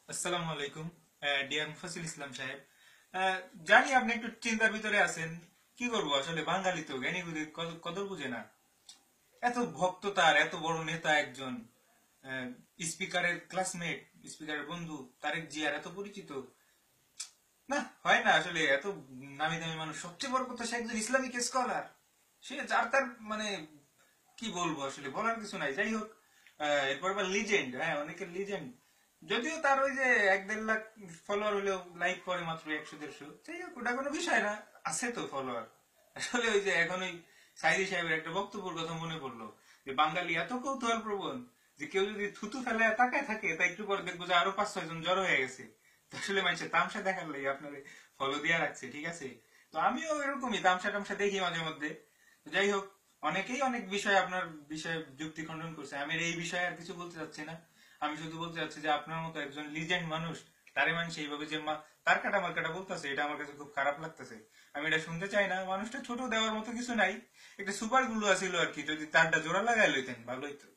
আসসালামু আলাইকুম ডিয়ার মুফাসিল ইসলাম সাহেব। জানি আপনি একটু চিন্তার ভিতরে আছেন। কি করবো, আসলে বাঙালি তো জ্ঞানী গুণী কদর বুঝে না। এত ভক্ত, তার এত বড় নেতা একজন, স্পিকারের ক্লাসমেট, স্পিকারের বন্ধু তারেক জিয়ার এত পরিচিত। না, হয় না আসলে। এত নামি দামি মানুষ, সবচেয়ে বড় কথা সে একজন ইসলামিক স্কলার। সে যার তার মানে কি বলবো, আসলে বলার কিছু নাই। যাই হোক, এরপর আবার লিজেন্ড, হ্যাঁ অনেকের লিজেন্ড। যদিও তার ওই যে 1-1.5 লাখ ফলোয়ার হলেও লাইক করে মাত্র 100-150। যাই হোক, ওটা কোনো বিষয় না, আছে তো ফলোয়ার। আসলে ওই যে এখন ওই সাইদি সাহেবের একটা বক্তব্যের কথা মনে পড়লো, যে বাঙালি এত কৌতূহল প্রবণ যে কেউ যদি থুতু ফেলে তাকায় থাকে, তা একটু পরে দেখবো যে আরো 5-6 জন জড়ো হয়ে গেছে। তো আসলে মানুষের তামসা দেখার লাগে আপনার ফলো দিয়া রাখছে, ঠিক আছে। তো আমিও এরকমই তামসা টামসা দেখি মাঝে মধ্যে। যাই হোক, অনেকেই অনেক বিষয় আপনার বিষয়ে যুক্তি খণ্ডন করছে, আমি এই বিষয়ে আর কিছু বলতে চাচ্ছি না। আমি শুধু বলতে চাচ্ছি যে আপনার মতো একজন লিজেন্ড মানুষ, তারে মানুষ এইভাবে যে তার কাটা মার কাটা বলতেছে, এটা আমার কাছে খুব খারাপ লাগতেছে। আমি এটা শুনতে চাই না। মানুষটা ছোট, দেওয়ার মতো কিছু নাই। একটা সুপার গ্লু আছিল আর কি, যদি তারটা জোড়া লাগাই লইতেন ভালো হইতো।